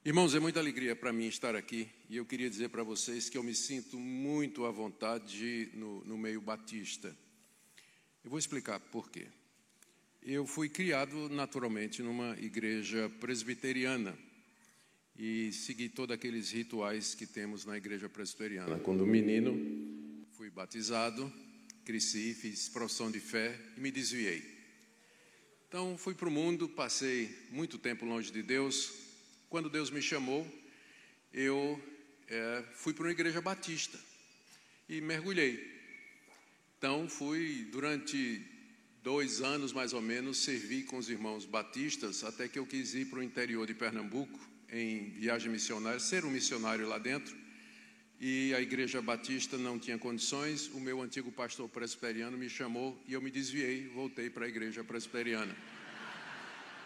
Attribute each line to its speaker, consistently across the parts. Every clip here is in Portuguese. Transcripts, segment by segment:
Speaker 1: Irmãos, é muita alegria para mim estar aqui e eu queria dizer para vocês que eu me sinto muito à vontade no meio batista. Eu vou explicar por quê. Eu fui criado naturalmente numa igreja presbiteriana e segui todos aqueles rituais que temos na igreja presbiteriana. Quando menino, fui batizado, cresci, fiz profissão de fé e me desviei. Então fui para o mundo, passei muito tempo longe de Deus. Quando Deus me chamou, eu fui para uma igreja batista e mergulhei. Então fui durante 2 anos mais ou menos, servi com os irmãos batistas, até que eu quis ir para o interior de Pernambuco, em viagem missionária, ser um missionário lá dentro. E a igreja batista não tinha condições, o meu antigo pastor presbiteriano me chamou e eu me desviei, voltei para a igreja presbiteriana.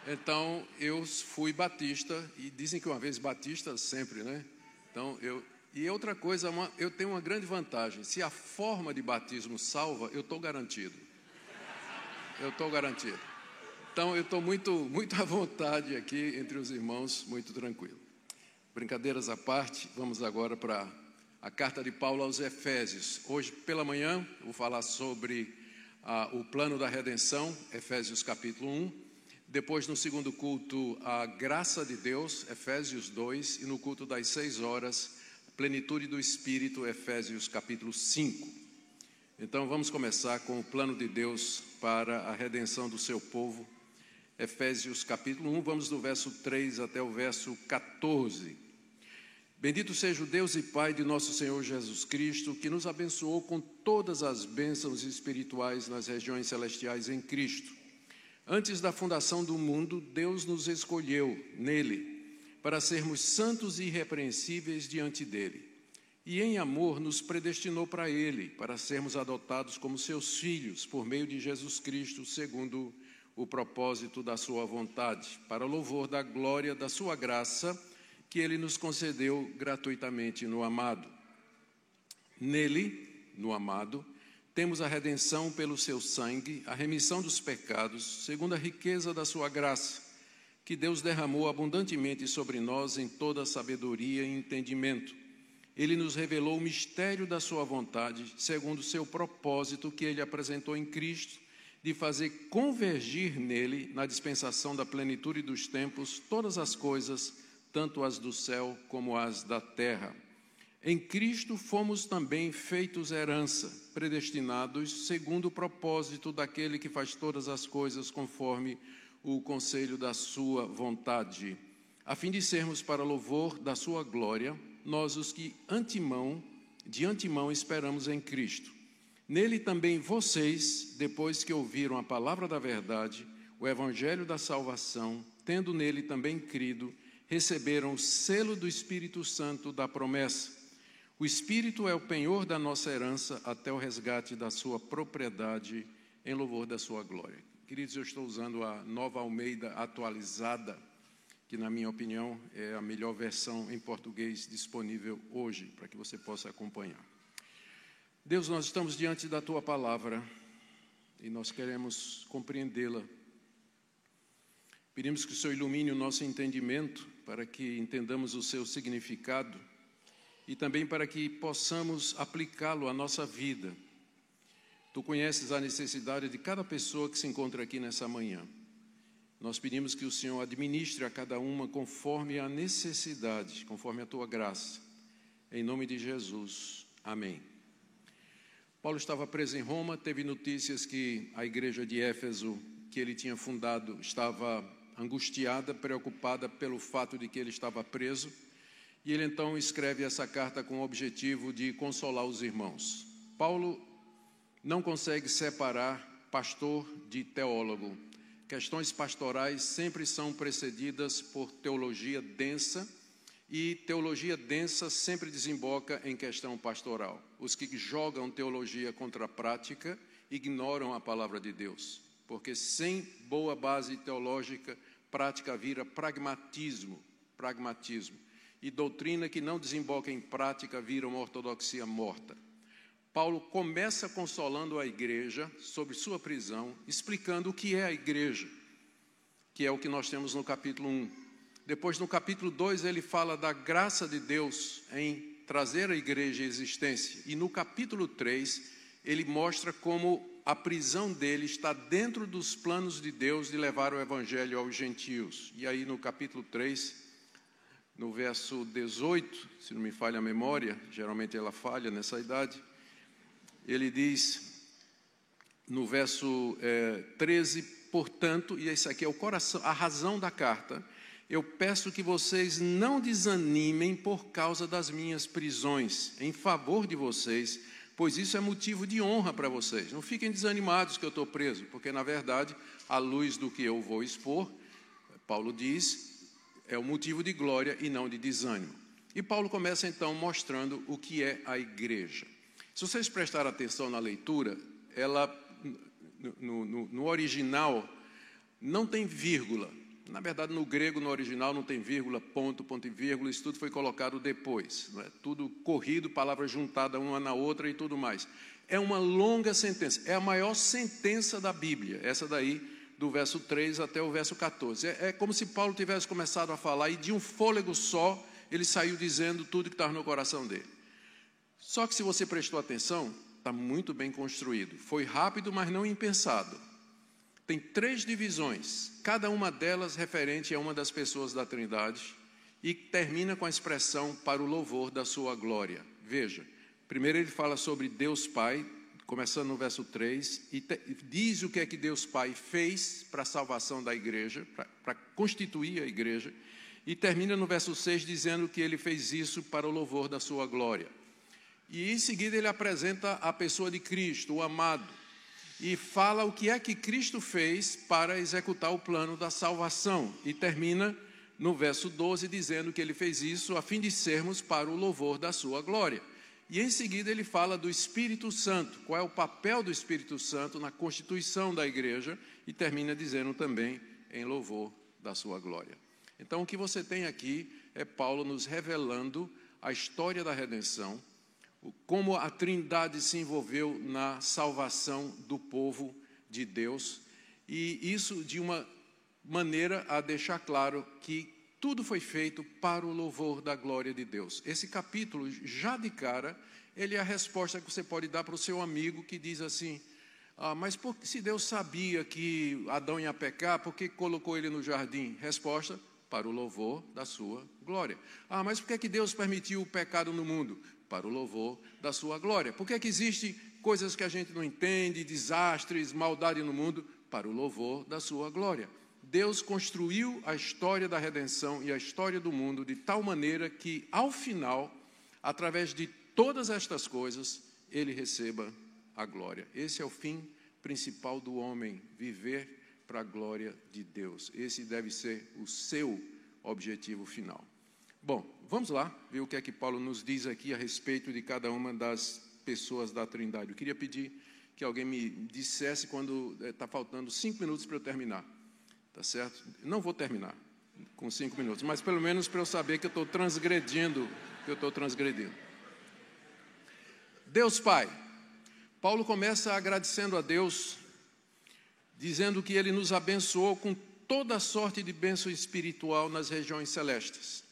Speaker 1: Então, eu fui batista, e dizem que uma vez batista, sempre, né? Então, e outra coisa, eu tenho uma grande vantagem. Se a forma de batismo salva, eu estou garantido. Eu estou garantido. Então, eu estou muito à vontade aqui entre os irmãos, muito tranquilo. Brincadeiras à parte, vamos agora para a carta de Paulo aos Efésios. Hoje, pela manhã, vou falar sobre o plano da redenção, Efésios capítulo 1. Depois, no segundo culto, a graça de Deus, Efésios 2, e no culto das 6 horas, plenitude do Espírito, Efésios capítulo 5. Então, vamos começar com o plano de Deus para a redenção do seu povo, Efésios capítulo 1, vamos do verso 3 até o verso 14. Bendito seja o Deus e Pai de nosso Senhor Jesus Cristo, que nos abençoou com todas as bênçãos espirituais nas regiões celestiais em Cristo. Antes da fundação do mundo, Deus nos escolheu nele para sermos santos e irrepreensíveis diante dele. E em amor nos predestinou para ele, para sermos adotados como seus filhos por meio de Jesus Cristo, segundo o propósito da sua vontade, para louvor da glória da sua graça, que ele nos concedeu gratuitamente no amado. Nele, no amado, temos a redenção pelo seu sangue, a remissão dos pecados, segundo a riqueza da sua graça, que Deus derramou abundantemente sobre nós em toda sabedoria e entendimento. Ele nos revelou o mistério da sua vontade, segundo o seu propósito que ele apresentou em Cristo, de fazer convergir nele, na dispensação da plenitude dos tempos, todas as coisas, tanto as do céu como as da terra. Em Cristo fomos também feitos herança, predestinados segundo o propósito daquele que faz todas as coisas conforme o conselho da sua vontade, a fim de sermos para louvor da sua glória, nós os que de antemão esperamos em Cristo. Nele também vocês, depois que ouviram a palavra da verdade, o evangelho da salvação, tendo nele também crido, receberam o selo do Espírito Santo da promessa. O Espírito é o penhor da nossa herança até o resgate da sua propriedade em louvor da sua glória. Queridos, eu estou usando a Nova Almeida atualizada, que na minha opinião é a melhor versão em português disponível hoje, para que você possa acompanhar. Deus, nós estamos diante da tua palavra e nós queremos compreendê-la. Pedimos que o Senhor ilumine o nosso entendimento para que entendamos o seu significado e também para que possamos aplicá-lo à nossa vida. Tu conheces a necessidade de cada pessoa que se encontra aqui nessa manhã. Nós pedimos que o Senhor administre a cada uma conforme a necessidade, conforme a tua graça. Em nome de Jesus. Amém. Paulo estava preso em Roma, teve notícias que a igreja de Éfeso, que ele tinha fundado, estava angustiada, preocupada pelo fato de que ele estava preso. E ele então escreve essa carta com o objetivo de consolar os irmãos. Paulo não consegue separar pastor de teólogo. Questões pastorais sempre são precedidas por teologia densa, e teologia densa sempre desemboca em questão pastoral. Os que jogam teologia contra a prática ignoram a palavra de Deus, porque sem boa base teológica, prática vira pragmatismo. E doutrina que não desemboca em prática vira uma ortodoxia morta. Paulo começa consolando a igreja sobre sua prisão, explicando o que é a igreja, que é o que nós temos no capítulo 1. Depois, no capítulo 2, ele fala da graça de Deus em trazer a igreja à existência. E no capítulo 3, ele mostra como a prisão dele está dentro dos planos de Deus de levar o evangelho aos gentios. E aí no capítulo 3, no verso 18, se não me falha a memória, geralmente ela falha nessa idade, ele diz, no verso 13, portanto, e esse aqui é o coração, a razão da carta, eu peço que vocês não desanimem por causa das minhas prisões, em favor de vocês, pois isso é motivo de honra para vocês. Não fiquem desanimados que eu estou preso, porque, na verdade, à luz do que eu vou expor, Paulo diz, é um motivo de glória e não de desânimo. E Paulo começa, então, mostrando o que é a igreja. Se vocês prestarem atenção na leitura, ela, no original, não tem vírgula. Na verdade, no grego, no original, não tem vírgula, ponto, ponto e vírgula, isso tudo foi colocado depois. Não é? Tudo corrido, palavras juntadas uma na outra e tudo mais. É uma longa sentença, é a maior sentença da Bíblia, essa daí, do verso 3 até o verso 14. É como se Paulo tivesse começado a falar e de um fôlego só, ele saiu dizendo tudo que estava no coração dele. Só que se você prestou atenção, está muito bem construído. Foi rápido, mas não impensado. Tem 3 divisões, cada uma delas referente a uma das pessoas da Trindade, e termina com a expressão para o louvor da sua glória. Veja, primeiro ele fala sobre Deus Pai, começando no verso 3, e diz o que é que Deus Pai fez para a salvação da igreja, para constituir a igreja, e termina no verso 6 dizendo que ele fez isso para o louvor da sua glória. E em seguida ele apresenta a pessoa de Cristo, o amado, e fala o que é que Cristo fez para executar o plano da salvação. E termina no verso 12 dizendo que ele fez isso a fim de sermos para o louvor da sua glória. E em seguida ele fala do Espírito Santo, qual é o papel do Espírito Santo na constituição da igreja, e termina dizendo também em louvor da sua glória. Então o que você tem aqui é Paulo nos revelando a história da redenção, como a Trindade se envolveu na salvação do povo de Deus, e isso de uma maneira a deixar claro que tudo foi feito para o louvor da glória de Deus. Esse capítulo, já de cara, ele é a resposta que você pode dar para o seu amigo que diz assim, mas se Deus sabia que Adão ia pecar, por que colocou ele no jardim? Resposta, para o louvor da sua glória. Mas por que Deus permitiu o pecado no mundo? Para o louvor da sua glória. Por que existem coisas que a gente não entende, desastres, maldade no mundo? Para o louvor da sua glória. Deus construiu a história da redenção e a história do mundo de tal maneira que, ao final, através de todas estas coisas, ele receba a glória. Esse é o fim principal do homem, viver para a glória de Deus. Esse deve ser o seu objetivo final. Bom, vamos lá ver o que é que Paulo nos diz aqui a respeito de cada uma das pessoas da Trindade. Eu queria pedir que alguém me dissesse quando está faltando 5 minutos para eu terminar. Tá certo? Não vou terminar com 5 minutos, mas pelo menos para eu saber que eu estou transgredindo, Deus Pai. Paulo começa agradecendo a Deus, dizendo que Ele nos abençoou com toda sorte de bênção espiritual nas regiões celestes.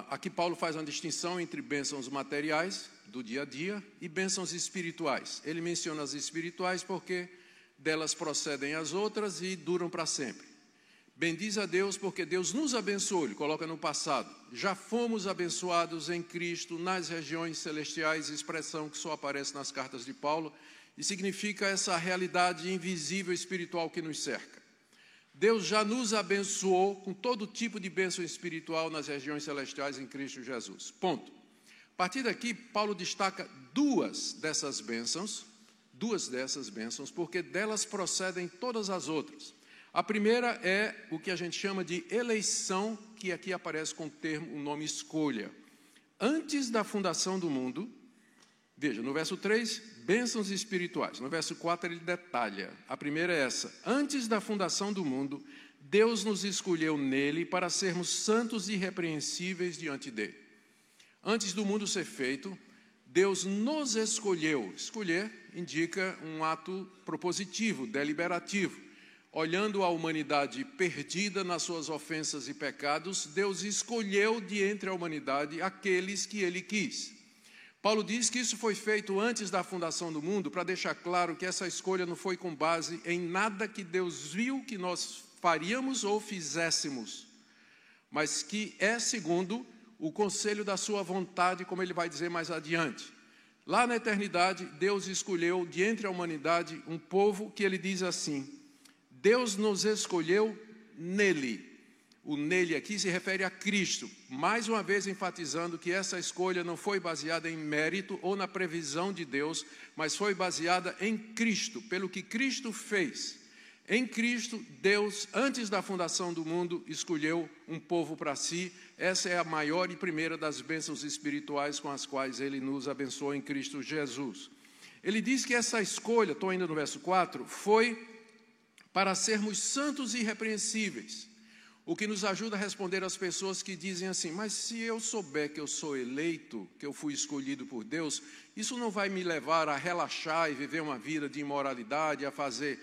Speaker 1: Aqui Paulo faz uma distinção entre bênçãos materiais, do dia a dia, e bênçãos espirituais. Ele menciona as espirituais porque delas procedem as outras e duram para sempre. Bendiz a Deus porque Deus nos abençoou, ele coloca no passado. Já fomos abençoados em Cristo nas regiões celestiais, expressão que só aparece nas cartas de Paulo, e significa essa realidade invisível espiritual que nos cerca. Deus já nos abençoou com todo tipo de bênção espiritual nas regiões celestiais em Cristo Jesus. Ponto. A partir daqui, Paulo destaca duas dessas bênçãos, porque delas procedem todas as outras. A primeira é o que a gente chama de eleição, que aqui aparece com o nome escolha. Antes da fundação do mundo, veja, no verso 3, bênçãos espirituais. No verso 4 ele detalha. A primeira é essa. Antes da fundação do mundo, Deus nos escolheu nele para sermos santos e irrepreensíveis diante dele. Antes do mundo ser feito, Deus nos escolheu. Escolher indica um ato propositivo, deliberativo. olhando a humanidade perdida nas suas ofensas e pecados, Deus escolheu de entre a humanidade aqueles que Ele quis. Paulo diz que isso foi feito antes da fundação do mundo, para deixar claro que essa escolha não foi com base em nada que Deus viu que nós faríamos ou fizéssemos, mas que é segundo o conselho da sua vontade, como ele vai dizer mais adiante. Lá na eternidade, Deus escolheu de entre a humanidade um povo que ele diz assim: Deus nos escolheu nele. O nele aqui se refere a Cristo, mais uma vez enfatizando que essa escolha não foi baseada em mérito ou na previsão de Deus, mas foi baseada em Cristo, pelo que Cristo fez. Em Cristo, Deus, antes da fundação do mundo, escolheu um povo para si. Essa é a maior e primeira das bênçãos espirituais com as quais Ele nos abençoou em Cristo Jesus. Ele diz que essa escolha, estou ainda no verso 4, foi para sermos santos e irrepreensíveis. O que nos ajuda a responder às pessoas que dizem assim: mas se eu souber que eu sou eleito, que eu fui escolhido por Deus, isso não vai me levar a relaxar e viver uma vida de imoralidade, a fazer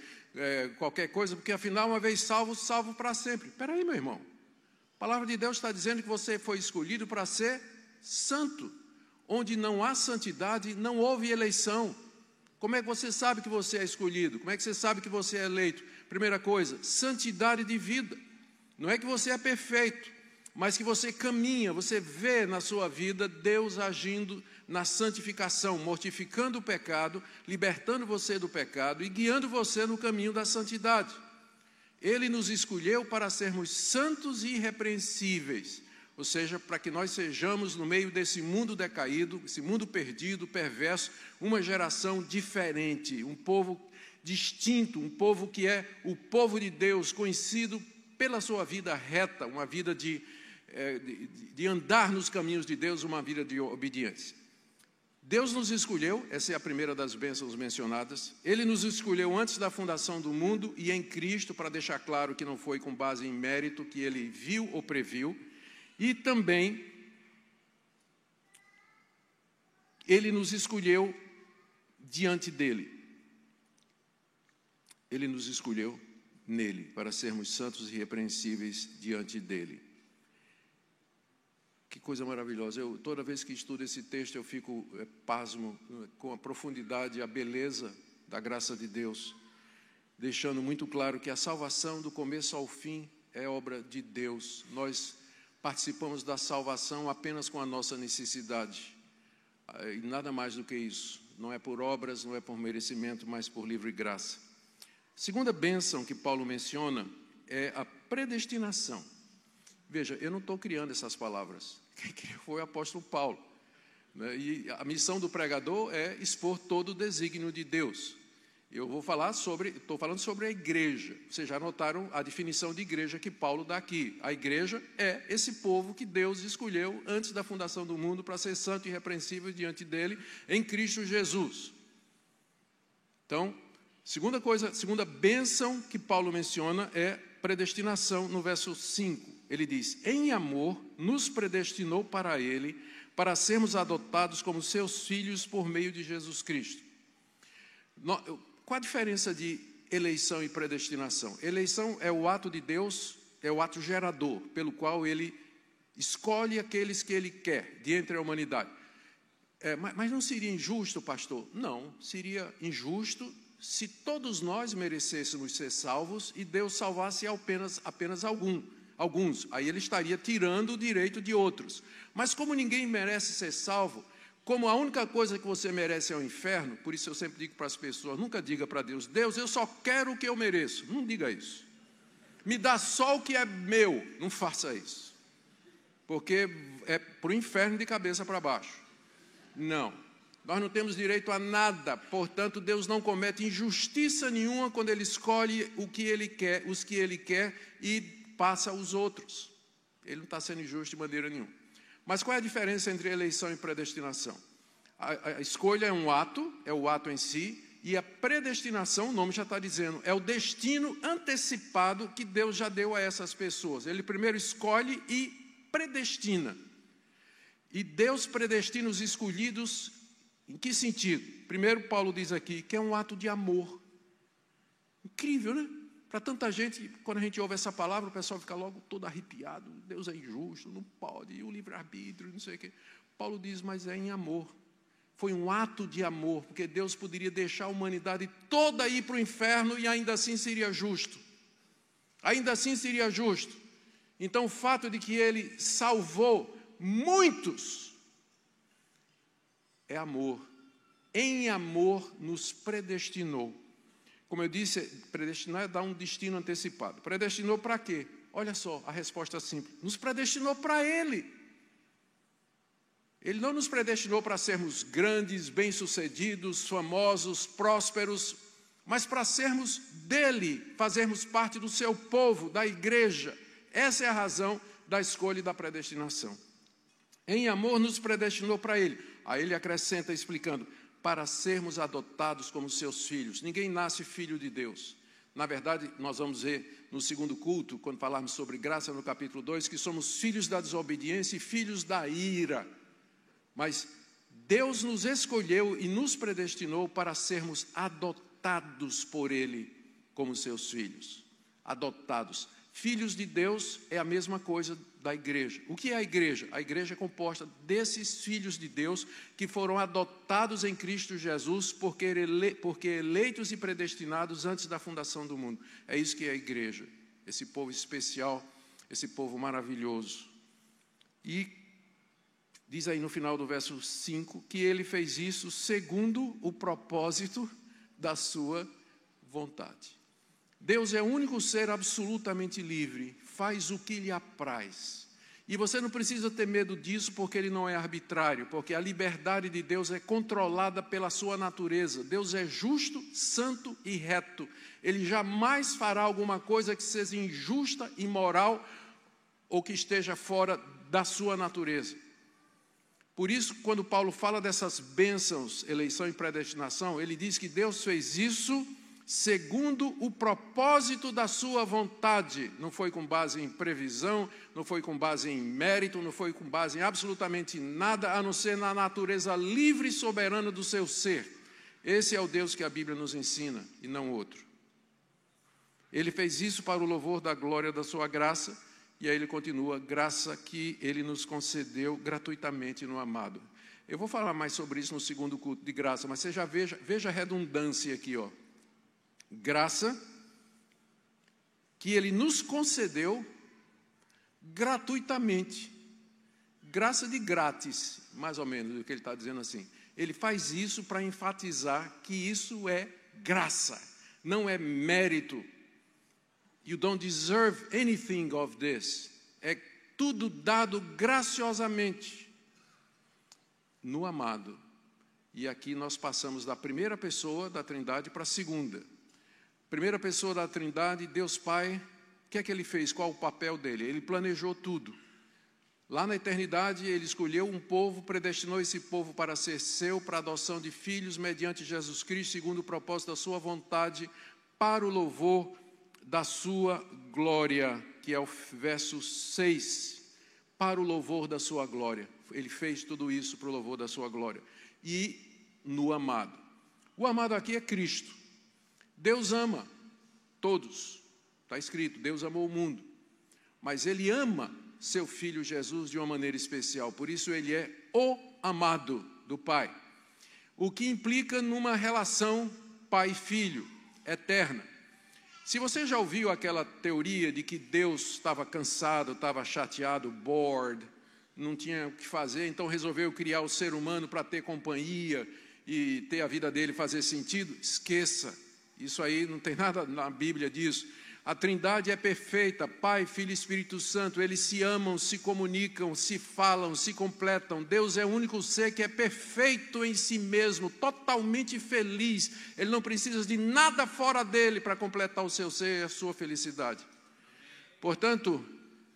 Speaker 1: qualquer coisa, porque afinal, uma vez salvo, salvo para sempre. Espera aí, meu irmão. A palavra de Deus está dizendo que você foi escolhido para ser santo. Onde não há santidade, não houve eleição. Como é que você sabe que você é escolhido? Como é que você sabe que você é eleito? Primeira coisa, santidade de vida. Não é que você é perfeito, mas que você caminha, você vê na sua vida Deus agindo na santificação, mortificando o pecado, libertando você do pecado e guiando você no caminho da santidade. Ele nos escolheu para sermos santos e irrepreensíveis, ou seja, para que nós sejamos no meio desse mundo decaído, esse mundo perdido, perverso, uma geração diferente, um povo distinto, um povo que é o povo de Deus, conhecido pela sua vida reta, uma vida de andar nos caminhos de Deus, uma vida de obediência. Deus nos escolheu, essa é a primeira das bênçãos mencionadas. Ele nos escolheu antes da fundação do mundo e em Cristo, para deixar claro que não foi com base em mérito que Ele viu ou previu. E também, Ele nos escolheu diante dEle. Ele nos escolheu nele, para sermos santos e irrepreensíveis diante dele. Que coisa maravilhosa. Toda vez que estudo esse texto, eu fico pasmo com a profundidade e a beleza da graça de Deus, deixando muito claro que a salvação, do começo ao fim, é obra de Deus. Nós participamos da salvação apenas com a nossa necessidade, e nada mais do que isso. Não é por obras, não é por merecimento, mas por livre graça. Segunda bênção que Paulo menciona é a predestinação. Veja, eu não estou criando essas palavras. Quem criou foi o apóstolo Paulo. E a missão do pregador é expor todo o desígnio de Deus. Estou falando sobre a igreja. Vocês já notaram a definição de igreja que Paulo dá aqui. A igreja é esse povo que Deus escolheu antes da fundação do mundo para ser santo e irrepreensível diante dele em Cristo Jesus. Então, segunda bênção que Paulo menciona é predestinação, no verso 5. Ele diz: em amor nos predestinou para Ele, para sermos adotados como seus filhos por meio de Jesus Cristo. Qual a diferença de eleição e predestinação? Eleição é o ato de Deus, é o ato gerador, pelo qual Ele escolhe aqueles que Ele quer, de entre a humanidade. Mas não seria injusto, pastor? Não, seria injusto se todos nós merecêssemos ser salvos e Deus salvasse apenas alguns. Aí Ele estaria tirando o direito de outros. Mas como ninguém merece ser salvo, como a única coisa que você merece é o inferno, por isso eu sempre digo para as pessoas: nunca diga para Deus: Deus, eu só quero o que eu mereço. Não diga isso. Me dá só o que é meu. Não faça isso. Porque é para o inferno de cabeça para baixo. Não. Nós não temos direito a nada, portanto, Deus não comete injustiça nenhuma quando Ele escolhe o que Ele quer, os que Ele quer, e passa aos outros. Ele não está sendo injusto de maneira nenhuma. Mas qual é a diferença entre eleição e predestinação? A escolha é um ato, é o ato em si, e a predestinação, o nome já está dizendo, é o destino antecipado que Deus já deu a essas pessoas. Ele primeiro escolhe e predestina. E Deus predestina os escolhidos. Em que sentido? Primeiro, Paulo diz aqui que é um ato de amor. Incrível, né? Para tanta gente, quando a gente ouve essa palavra, o pessoal fica logo todo arrepiado. Deus é injusto, não pode, e o livre-arbítrio, não sei o quê. Paulo diz, mas é em amor. Foi um ato de amor, porque Deus poderia deixar a humanidade toda ir para o inferno e ainda assim seria justo. Ainda assim seria justo. Então o fato de que Ele salvou muitos é amor. Em amor nos predestinou. Como eu disse, predestinar é dar um destino antecipado. Predestinou para quê? Olha só, a resposta simples. Nos predestinou para Ele. Ele não nos predestinou para sermos grandes, bem-sucedidos, famosos, prósperos, mas para sermos dele, fazermos parte do seu povo, da igreja. Essa é a razão da escolha e da predestinação. Em amor nos predestinou para Ele. Aí ele acrescenta explicando, para sermos adotados como seus filhos. Ninguém nasce filho de Deus. Na verdade, nós vamos ver no segundo culto, quando falarmos sobre graça no capítulo 2, que somos filhos da desobediência e filhos da ira. Mas Deus nos escolheu e nos predestinou para sermos adotados por Ele como seus filhos. Adotados. Filhos de Deus é a mesma coisa da igreja. O que é a igreja? A igreja é composta desses filhos de Deus que foram adotados em Cristo Jesus porque eleitos e predestinados antes da fundação do mundo. É isso que é a igreja. Esse povo especial, esse povo maravilhoso. E diz aí no final do verso 5 que Ele fez isso segundo o propósito da sua vontade. Deus é o único ser absolutamente livre, faz o que lhe apraz. E você não precisa ter medo disso porque Ele não é arbitrário, porque a liberdade de Deus é controlada pela sua natureza. Deus é justo, santo e reto. Ele jamais fará alguma coisa que seja injusta, imoral ou que esteja fora da sua natureza. Por isso, quando Paulo fala dessas bênçãos, eleição e predestinação, ele diz que Deus fez isso segundo o propósito da sua vontade. Não foi com base em previsão, não foi com base em mérito, não foi com base em absolutamente nada, a não ser na natureza livre e soberana do seu ser. Esse é o Deus que a Bíblia nos ensina, e não outro. Ele fez isso para o louvor da glória da sua graça, e aí ele continua, graça que Ele nos concedeu gratuitamente no amado. Eu vou falar mais sobre isso no segundo culto de graça, mas você já veja a redundância aqui, ó. Graça que Ele nos concedeu gratuitamente. Graça de grátis, mais ou menos, o que ele está dizendo assim. Ele faz isso para enfatizar que isso é graça, não é mérito. You don't deserve anything of this. É tudo dado graciosamente no amado. E aqui nós passamos da primeira pessoa da Trindade para a segunda. Primeira pessoa da Trindade, Deus Pai, o que é que Ele fez? Qual o papel dele? Ele planejou tudo. Lá na eternidade, Ele escolheu um povo, predestinou esse povo para ser seu, para a adoção de filhos, mediante Jesus Cristo, segundo o propósito da sua vontade, para o louvor da sua glória, que é o verso 6. Para o louvor da sua glória. Ele fez tudo isso para o louvor da sua glória. E no amado. O amado aqui é Cristo. Deus ama todos, está escrito, Deus amou o mundo, mas Ele ama seu Filho Jesus de uma maneira especial, por isso Ele é o amado do Pai, o que implica numa relação pai-filho eterna. Se você já ouviu aquela teoria de que Deus estava cansado, estava chateado, bored, não tinha o que fazer, então resolveu criar o ser humano para ter companhia e ter a vida dele fazer sentido, esqueça. Isso aí não tem nada na Bíblia disso. A Trindade é perfeita, Pai, Filho e Espírito Santo. Eles se amam, se comunicam, se falam, se completam. Deus é o único ser que é perfeito em si mesmo, totalmente feliz. Ele não precisa de nada fora dele para completar o seu ser e a sua felicidade. Portanto,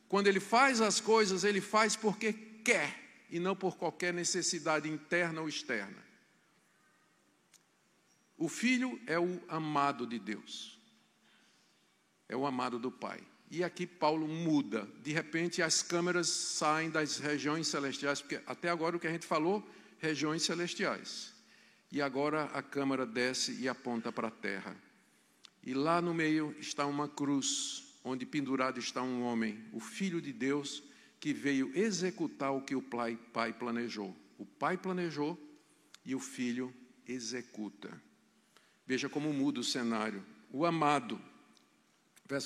Speaker 1: quando Ele faz as coisas, Ele faz porque quer e não por qualquer necessidade interna ou externa. O Filho é o amado de Deus, é o amado do Pai. E aqui Paulo muda, de repente as câmeras saem das regiões celestiais, porque até agora o que a gente falou, regiões celestiais. E agora a câmera desce e aponta para a terra. E lá no meio está uma cruz, onde pendurado está um homem, o Filho de Deus, que veio executar o que o Pai planejou. O Pai planejou e o Filho executa. Veja como muda o cenário. O amado,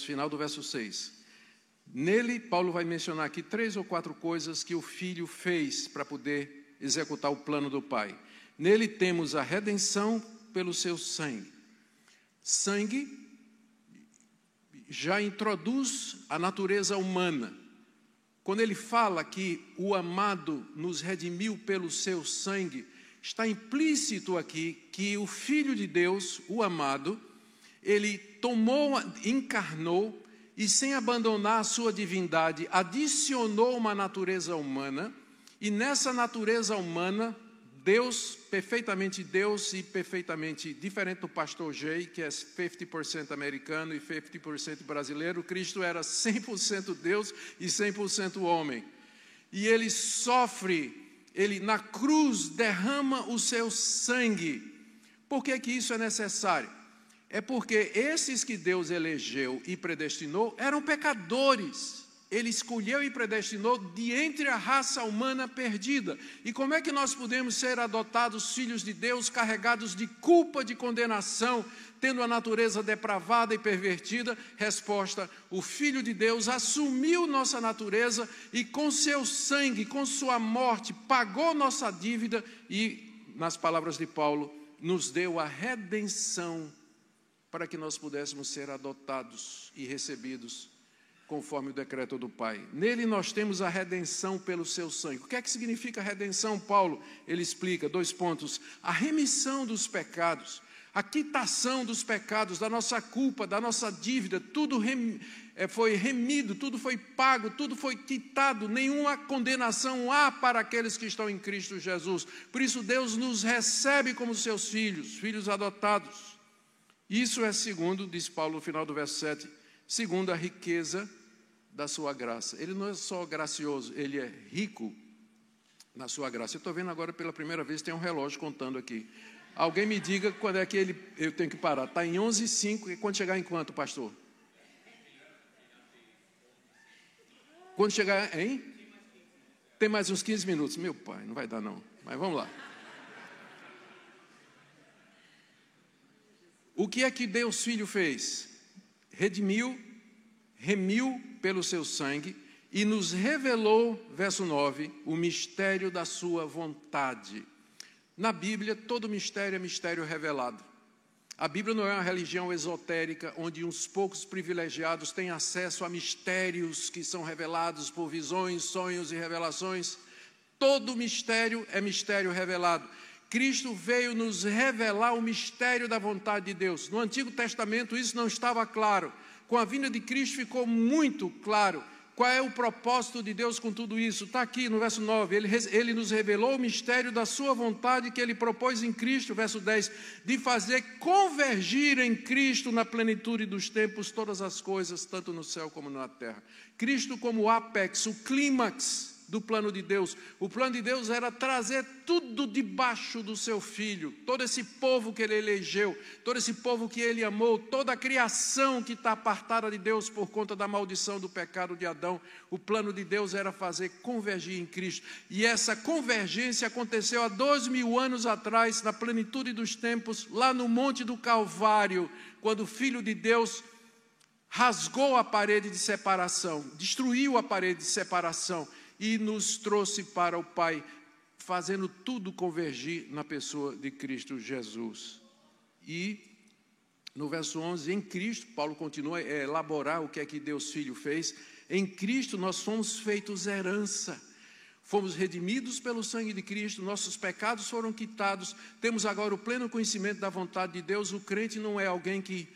Speaker 1: final do verso 6. Nele, Paulo vai mencionar aqui 3 ou 4 coisas que o Filho fez para poder executar o plano do Pai. Nele temos a redenção pelo seu sangue. Sangue já introduz a natureza humana. Quando ele fala que o amado nos redimiu pelo seu sangue, está implícito aqui que o Filho de Deus, o amado, ele encarnou e, sem abandonar a sua divindade, adicionou uma natureza humana, e nessa natureza humana, Deus, perfeitamente Deus e perfeitamente diferente do pastor Jay, que é 50% americano e 50% brasileiro, Cristo era 100% Deus e 100% homem. E ele sofre, ele na cruz derrama o seu sangue. Por que que isso é necessário? É porque esses que Deus elegeu e predestinou eram pecadores. Ele escolheu e predestinou de entre a raça humana perdida. E como é que nós podemos ser adotados filhos de Deus, carregados de culpa, de condenação, tendo a natureza depravada e pervertida? Resposta: o Filho de Deus assumiu nossa natureza e com seu sangue, com sua morte, pagou nossa dívida e, nas palavras de Paulo, nos deu a redenção para que nós pudéssemos ser adotados e recebidos conforme o decreto do Pai. Nele nós temos a redenção pelo seu sangue. O que é que significa redenção, Paulo? Ele explica, 2 pontos. A remissão dos pecados, a quitação dos pecados, da nossa culpa, da nossa dívida, tudo foi remido, tudo foi pago, tudo foi quitado, nenhuma condenação há para aqueles que estão em Cristo Jesus. Por isso Deus nos recebe como seus filhos, filhos adotados. Isso é segundo, diz Paulo no final do verso 7, segundo a riqueza da sua graça. Ele não é só gracioso, ele é rico na sua graça. Eu estou vendo agora pela primeira vez, tem um relógio contando aqui. Alguém me diga quando é que eu tenho que parar. Está em 11h05, e quando chegar em quanto, pastor? Quando chegar em? Tem mais uns 15 minutos. Meu pai, não vai dar não, mas vamos lá. O que é que Deus Filho fez? Remiu pelo seu sangue e nos revelou, verso 9, o mistério da sua vontade. Na Bíblia, todo mistério é mistério revelado. A Bíblia não é uma religião esotérica, onde uns poucos privilegiados têm acesso a mistérios que são revelados por visões, sonhos e revelações. Todo mistério é mistério revelado. Cristo veio nos revelar o mistério da vontade de Deus. No Antigo Testamento isso não estava claro. Com a vinda de Cristo ficou muito claro qual é o propósito de Deus com tudo isso. Está aqui no verso 9, ele nos revelou o mistério da sua vontade que ele propôs em Cristo, verso 10, de fazer convergir em Cristo na plenitude dos tempos todas as coisas, tanto no céu como na terra. Cristo como o ápex, o clímax do plano de Deus. O plano de Deus era trazer tudo debaixo do seu Filho, todo esse povo que ele elegeu, todo esse povo que ele amou, toda a criação que está apartada de Deus por conta da maldição do pecado de Adão. O plano de Deus era fazer convergir em Cristo, e essa convergência aconteceu há 2000 anos atrás, na plenitude dos tempos, lá no Monte do Calvário, quando o Filho de Deus rasgou a parede de separação, destruiu a parede de separação, e nos trouxe para o Pai, fazendo tudo convergir na pessoa de Cristo Jesus. E no verso 11, em Cristo, Paulo continua a elaborar o que é que Deus Filho fez. Em Cristo nós fomos feitos herança, fomos redimidos pelo sangue de Cristo, nossos pecados foram quitados, temos agora o pleno conhecimento da vontade de Deus. O crente não é alguém que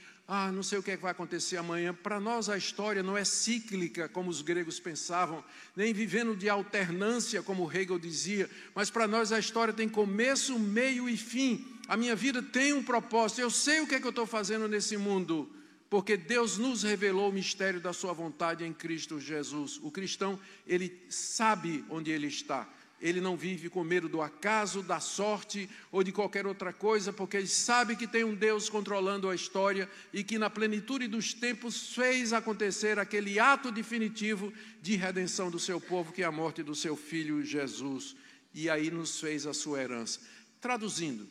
Speaker 1: não sei o que vai acontecer amanhã. Para nós a história não é cíclica, como os gregos pensavam, nem vivendo de alternância, como Hegel dizia, mas para nós a história tem começo, meio e fim. A minha vida tem um propósito, eu sei o que é que eu estou fazendo nesse mundo, porque Deus nos revelou o mistério da sua vontade em Cristo Jesus. O cristão, ele sabe onde ele está, ele não vive com medo do acaso, da sorte ou de qualquer outra coisa, porque ele sabe que tem um Deus controlando a história e que na plenitude dos tempos fez acontecer aquele ato definitivo de redenção do seu povo, que é a morte do seu Filho Jesus, e aí nos fez a sua herança. Traduzindo,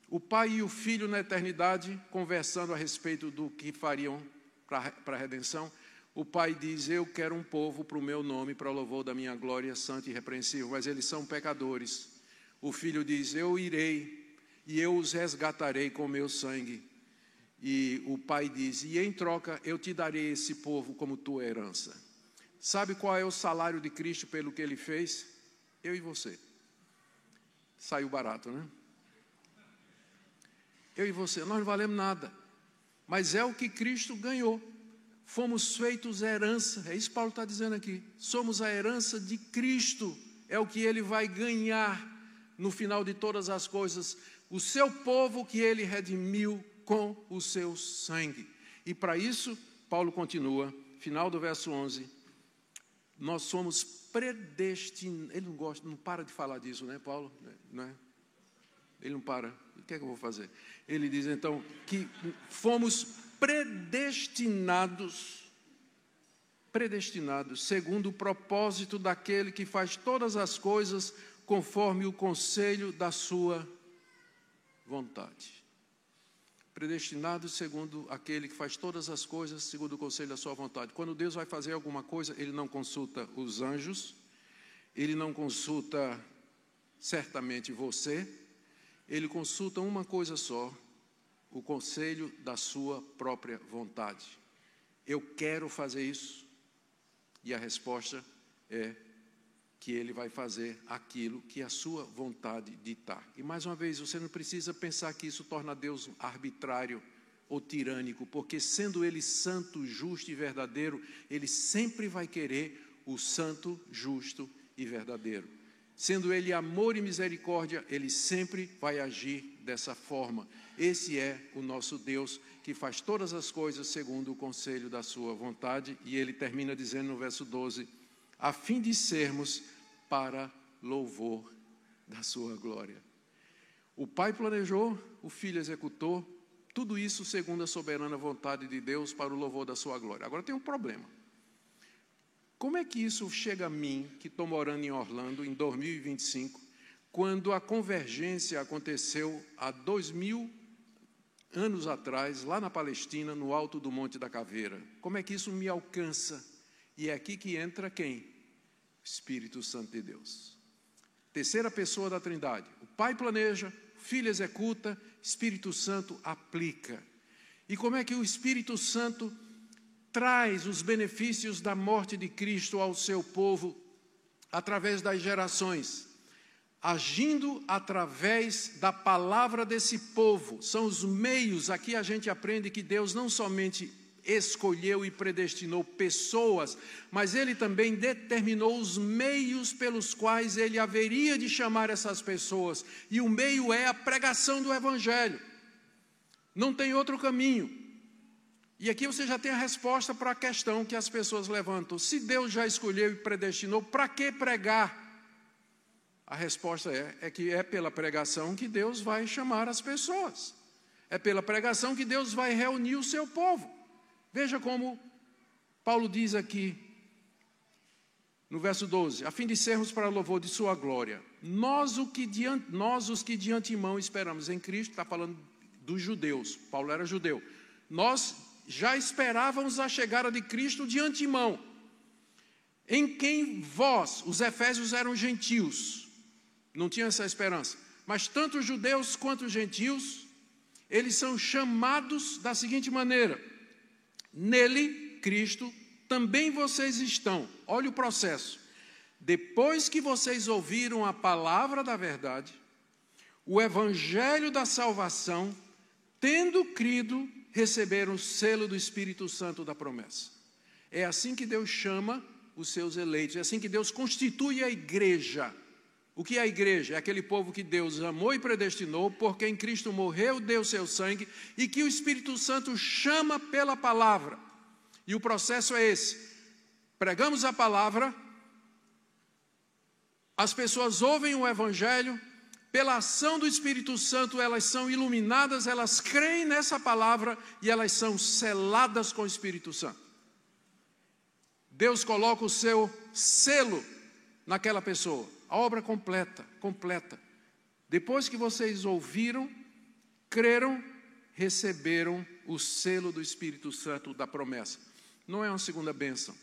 Speaker 1: o Pai e o Filho na eternidade, conversando a respeito do que fariam para a redenção, o Pai diz, eu quero um povo para o meu nome, para o louvor da minha glória santa e irrepreensível, mas eles são pecadores. O Filho diz, eu irei e eu os resgatarei com o meu sangue. E o Pai diz, e em troca eu te darei esse povo como tua herança. Sabe qual é o salário de Cristo pelo que Ele fez? Eu e você. Saiu barato, né? Eu e você, nós não valemos nada, mas é o que Cristo ganhou. Fomos feitos herança, é isso que Paulo está dizendo aqui. Somos a herança de Cristo, é o que Ele vai ganhar no final de todas as coisas. O seu povo que Ele redimiu com o seu sangue. E para isso, Paulo continua, final do verso 11, nós somos predestinados. Ele não para de falar disso, né, Paulo? Não é? Ele não para. O que é que eu vou fazer? Ele diz então que fomos predestinados segundo o propósito daquele que faz todas as coisas conforme o conselho da sua vontade. Predestinados segundo aquele que faz todas as coisas segundo o conselho da sua vontade. Quando Deus vai fazer alguma coisa, Ele não consulta os anjos, Ele não consulta certamente você, Ele consulta uma coisa só, o conselho da sua própria vontade. Eu quero fazer isso. E a resposta é que Ele vai fazer aquilo que a sua vontade ditar. E mais uma vez, você não precisa pensar que isso torna Deus arbitrário ou tirânico, porque sendo Ele santo, justo e verdadeiro, Ele sempre vai querer o santo, justo e verdadeiro. Sendo Ele amor e misericórdia, Ele sempre vai agir dessa forma. Esse é o nosso Deus, que faz todas as coisas segundo o conselho da sua vontade. E Ele termina dizendo no verso 12, a fim de sermos para louvor da sua glória. O Pai planejou, o Filho executou, tudo isso segundo a soberana vontade de Deus para o louvor da sua glória. Agora tem um problema. Como é que isso chega a mim, que estou morando em Orlando, em 2025, quando a convergência aconteceu há 2000 anos atrás, lá na Palestina, no alto do Monte da Caveira? Como é que isso me alcança? E é aqui que entra quem? Espírito Santo de Deus. Terceira pessoa da Trindade. O Pai planeja, o Filho executa, Espírito Santo aplica. E como é que o Espírito Santo traz os benefícios da morte de Cristo ao seu povo através das gerações? Agindo através da palavra desse povo. São os meios, aqui a gente aprende que Deus não somente escolheu e predestinou pessoas, mas Ele também determinou os meios pelos quais Ele haveria de chamar essas pessoas. E o meio é a pregação do Evangelho. Não tem outro caminho. E aqui você já tem a resposta para a questão que as pessoas levantam. Se Deus já escolheu e predestinou, para que pregar? A resposta é que é pela pregação que Deus vai chamar as pessoas. É pela pregação que Deus vai reunir o seu povo. Veja como Paulo diz aqui, no verso 12, a fim de sermos para louvor de sua glória. Nós os que de antemão esperamos em Cristo, está falando dos judeus, Paulo era judeu. Nós já esperávamos a chegada de Cristo de antemão, em quem vós, os efésios, eram gentios. Não tinha essa esperança. Mas tanto os judeus quanto os gentios, eles são chamados da seguinte maneira: nele, Cristo, também vocês estão. Olha o processo. Depois que vocês ouviram a palavra da verdade, o evangelho da salvação, tendo crido, receberam o selo do Espírito Santo da promessa. É assim que Deus chama os seus eleitos, é assim que Deus constitui a igreja. O que é a igreja? É aquele povo que Deus amou e predestinou, porque em Cristo morreu, deu seu sangue, e que o Espírito Santo chama pela palavra. E o processo é esse: pregamos a palavra, as pessoas ouvem o Evangelho, pela ação do Espírito Santo elas são iluminadas, elas creem nessa palavra e elas são seladas com o Espírito Santo. Deus coloca o seu selo naquela pessoa, a obra completa. Depois que vocês ouviram, creram, receberam o selo do Espírito Santo da promessa. Não é uma segunda bênção,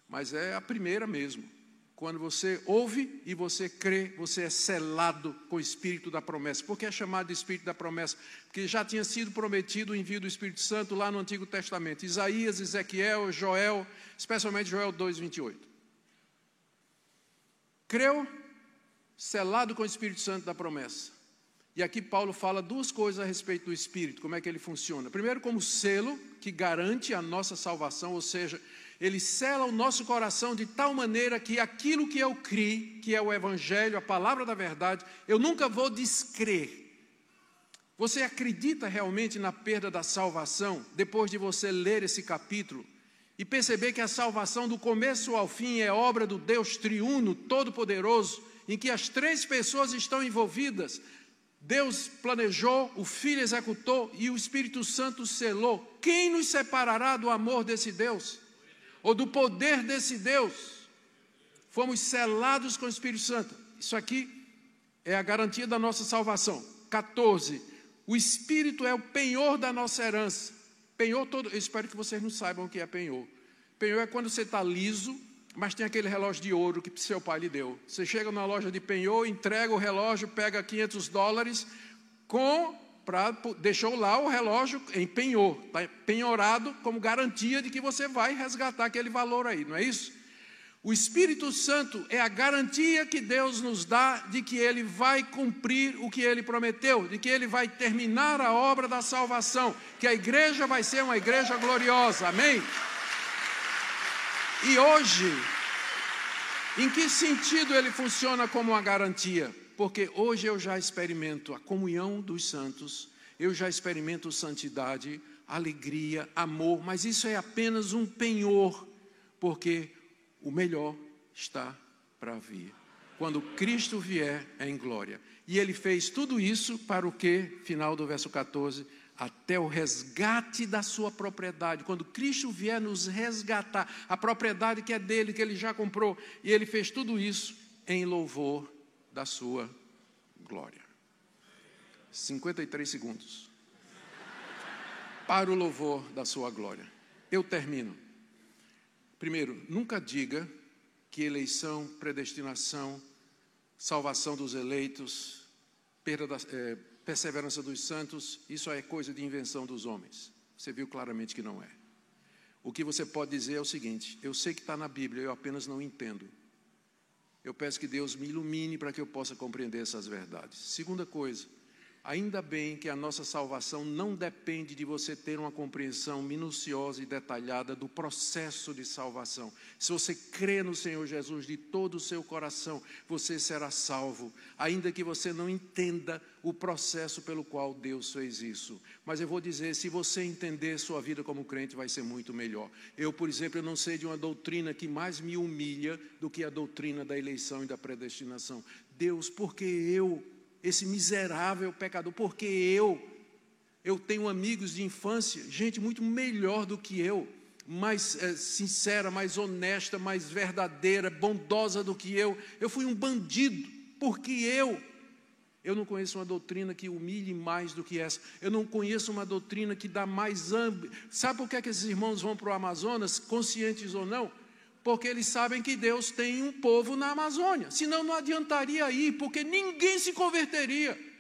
Speaker 1: mas é a primeira mesmo. Quando você ouve e você crê, você é selado com o Espírito da promessa. Por que é chamado de Espírito da promessa? Porque já tinha sido prometido o envio do Espírito Santo lá no Antigo Testamento. Isaías, Ezequiel, Joel, especialmente Joel 2:28. Creu, selado com o Espírito Santo da promessa. E aqui Paulo fala duas coisas a respeito do Espírito, como é que ele funciona. Primeiro, como selo que garante a nossa salvação, ou seja, ele sela o nosso coração de tal maneira que aquilo que eu criei, que é o Evangelho, a palavra da verdade, eu nunca vou descrer. Você acredita realmente na perda da salvação, depois de você ler esse capítulo, e perceber que a salvação do começo ao fim é obra do Deus triuno, todo-poderoso, em que as três pessoas estão envolvidas? Deus planejou, o Filho executou e o Espírito Santo selou. Quem nos separará do amor desse Deus? Ou do poder desse Deus? Fomos selados com o Espírito Santo. Isso aqui é a garantia da nossa salvação. 14. O Espírito é o penhor da nossa herança. Penhor todo. Eu espero que vocês não saibam o que é penhor. Penhor é quando você está liso, mas tem aquele relógio de ouro que seu pai lhe deu. Você chega na loja de penhor, entrega o relógio, pega $500, deixou lá o relógio em penhor, está penhorado como garantia de que você vai resgatar aquele valor aí, não é isso? O Espírito Santo é a garantia que Deus nos dá de que Ele vai cumprir o que Ele prometeu, de que Ele vai terminar a obra da salvação, que a igreja vai ser uma igreja gloriosa, amém? E hoje, em que sentido ele funciona como uma garantia? Porque hoje eu já experimento a comunhão dos santos, eu já experimento santidade, alegria, amor, mas isso é apenas um penhor, porque o melhor está para vir. Quando Cristo vier em glória. E ele fez tudo isso para o quê? Final do verso 14. Até o resgate da sua propriedade. Quando Cristo vier nos resgatar, a propriedade que é dele, que ele já comprou. E ele fez tudo isso em louvor da sua glória. 53 segundos. Para o louvor da sua glória. Eu termino. Primeiro, nunca diga que eleição, predestinação, salvação dos eleitos, perseverança dos santos, isso é coisa de invenção dos homens. Você viu claramente que não é. O que você pode dizer é o seguinte: eu sei que está na Bíblia, eu apenas não entendo. Eu peço que Deus me ilumine para que eu possa compreender essas verdades. Segunda coisa, ainda bem que a nossa salvação não depende de você ter uma compreensão minuciosa e detalhada do processo de salvação. Se você crê no Senhor Jesus de todo o seu coração, você será salvo, ainda que você não entenda o processo pelo qual Deus fez isso. Mas eu vou dizer, se você entender, sua vida como crente vai ser muito melhor. Eu, por exemplo, eu não sei de uma doutrina que mais me humilha do que a doutrina da eleição e da predestinação. Deus, porque eu, esse miserável pecador, porque eu tenho amigos de infância, gente muito melhor do que eu, mais sincera, mais honesta, mais verdadeira, bondosa do que eu fui um bandido, porque eu não conheço uma doutrina que humilhe mais do que essa. Eu não conheço uma doutrina que dá mais âmbito. Sabe por que esses irmãos vão para o Amazonas, conscientes ou não? Porque eles sabem que Deus tem um povo na Amazônia. Senão não adiantaria ir, porque ninguém se converteria.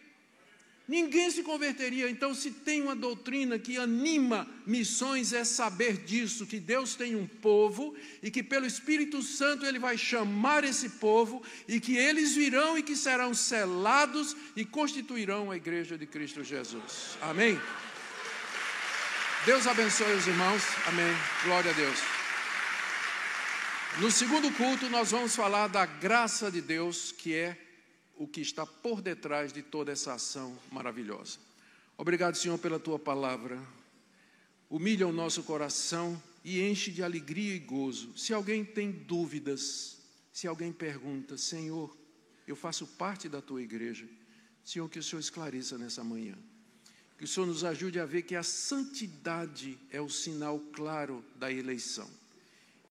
Speaker 1: Ninguém se converteria. Então, se tem uma doutrina que anima missões, é saber disso, que Deus tem um povo e que pelo Espírito Santo Ele vai chamar esse povo e que eles virão e que serão selados e constituirão a igreja de Cristo Jesus. Amém? Deus abençoe os irmãos. Amém. Glória a Deus. No segundo culto, nós vamos falar da graça de Deus, que é o que está por detrás de toda essa ação maravilhosa. Obrigado, Senhor, pela Tua palavra. Humilha o nosso coração e enche de alegria e gozo. Se alguém tem dúvidas, se alguém pergunta, Senhor, eu faço parte da tua igreja. Senhor, que o Senhor esclareça nessa manhã. Que o Senhor nos ajude a ver que a santidade é o sinal claro da eleição.